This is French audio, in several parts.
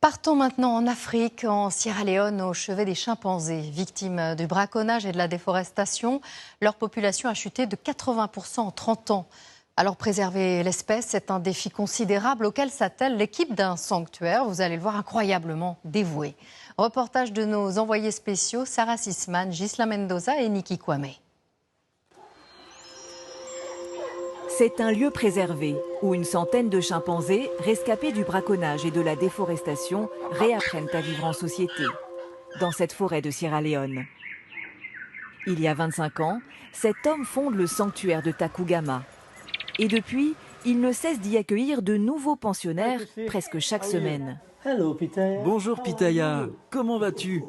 Partons maintenant en Afrique, en Sierra Leone, au chevet des chimpanzés. Victimes du braconnage et de la déforestation, leur population a chuté de 80% en 30 ans. Alors préserver l'espèce, c'est un défi considérable auquel s'attelle l'équipe d'un sanctuaire, vous allez le voir, incroyablement dévoué. Reportage de nos envoyés spéciaux, Sarah Sisman, Gisela Mendoza et Niki Kwame. C'est un lieu préservé où une centaine de chimpanzés, rescapés du braconnage et de la déforestation, réapprennent à vivre en société, dans cette forêt de Sierra Leone. Il y a 25 ans, cet homme fonde le sanctuaire de Takugama. Et depuis, il ne cesse d'y accueillir de nouveaux pensionnaires presque chaque semaine. Bonjour Pitaya, comment vas-tu?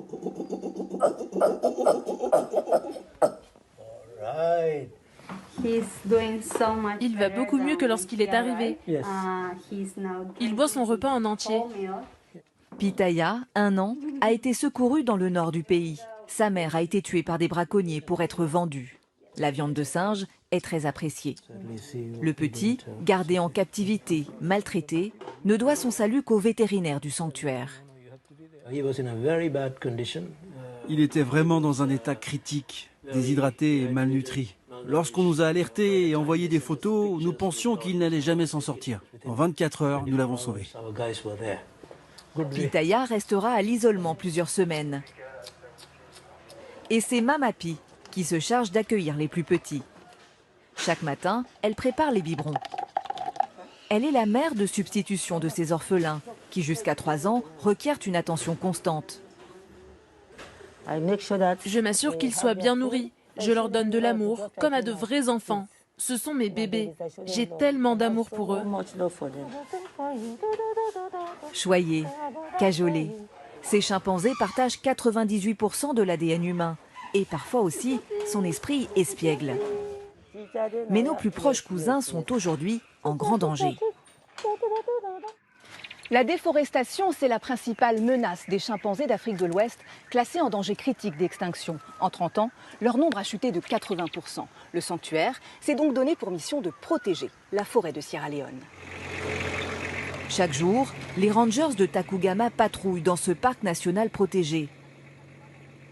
Il va beaucoup mieux que lorsqu'il est arrivé. Il boit son repas en entier. Pitaya, 1 an, a été secouru dans le nord du pays. Sa mère a été tuée par des braconniers pour être vendue. La viande de singe est très appréciée. Le petit, gardé en captivité, maltraité, ne doit son salut qu'au vétérinaire du sanctuaire. Il était vraiment dans un état critique, déshydraté et malnutri. Lorsqu'on nous a alertés et envoyé des photos, nous pensions qu'il n'allait jamais s'en sortir. En 24 heures, nous l'avons sauvé. Pitaya restera à l'isolement plusieurs semaines. Et c'est Mamapi qui se charge d'accueillir les plus petits. Chaque matin, elle prépare les biberons. Elle est la mère de substitution de ces orphelins, qui jusqu'à 3 ans requièrent une attention constante. Je m'assure qu'ils soient bien nourris. Je leur donne de l'amour, comme à de vrais enfants. Ce sont mes bébés. J'ai tellement d'amour pour eux. Choyés, cajolés, ces chimpanzés partagent 98% de l'ADN humain et parfois aussi son esprit espiègle. Mais nos plus proches cousins sont aujourd'hui en grand danger. La déforestation, c'est la principale menace des chimpanzés d'Afrique de l'Ouest, classés en danger critique d'extinction. En 30 ans, leur nombre a chuté de 80%. Le sanctuaire s'est donc donné pour mission de protéger la forêt de Sierra Leone. Chaque jour, les rangers de Takugama patrouillent dans ce parc national protégé.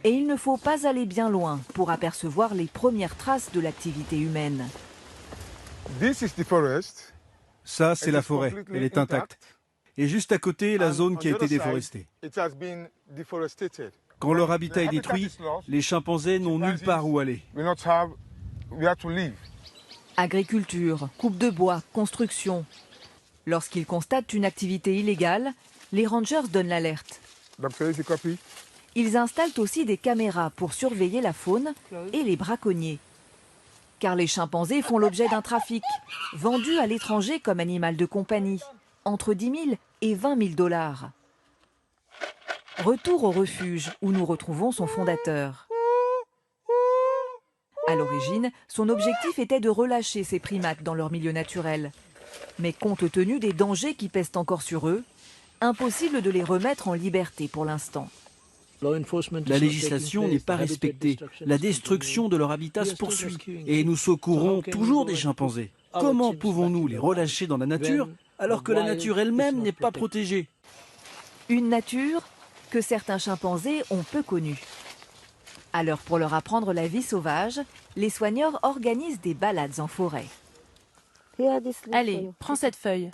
Et il ne faut pas aller bien loin pour apercevoir les premières traces de l'activité humaine. Ça, c'est la forêt, elle est intacte. Et juste à côté, la zone qui a été déforestée. Quand leur habitat est détruit, les chimpanzés n'ont nulle part où aller. Agriculture, coupe de bois, construction. Lorsqu'ils constatent une activité illégale, les rangers donnent l'alerte. Ils installent aussi des caméras pour surveiller la faune et les braconniers. Car les chimpanzés font l'objet d'un trafic, vendu à l'étranger comme animal de compagnie, entre 10 000 et 20 000 $. Retour au refuge où nous retrouvons son fondateur. À l'origine, son objectif était de relâcher ces primates dans leur milieu naturel. Mais compte tenu des dangers qui pèsent encore sur eux, impossible de les remettre en liberté pour l'instant. La législation n'est pas respectée. La destruction de leur habitat se poursuit. Et nous secourons toujours des chimpanzés. Comment pouvons-nous les relâcher dans la nature alors que la nature elle-même n'est pas protégée? Une nature que certains chimpanzés ont peu connue. Alors pour leur apprendre la vie sauvage, les soigneurs organisent des balades en forêt. Allez, prends cette feuille.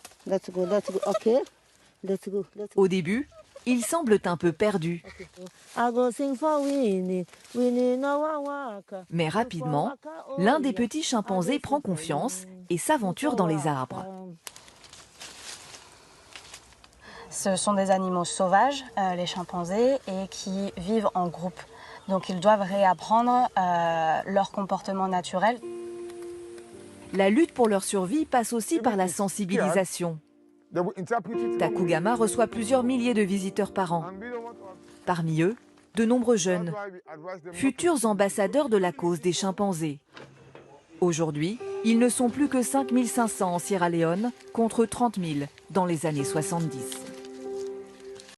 Au début, ils semblent un peu perdus. Mais rapidement, l'un des petits chimpanzés prend confiance et s'aventure dans les arbres. Ce sont des animaux sauvages, les chimpanzés, et qui vivent en groupe. Donc ils doivent réapprendre leur comportement naturel. La lutte pour leur survie passe aussi par la sensibilisation. Takugama reçoit plusieurs milliers de visiteurs par an. Parmi eux, de nombreux jeunes, futurs ambassadeurs de la cause des chimpanzés. Aujourd'hui, ils ne sont plus que 5 500 en Sierra Leone, contre 30 000 dans les années 70.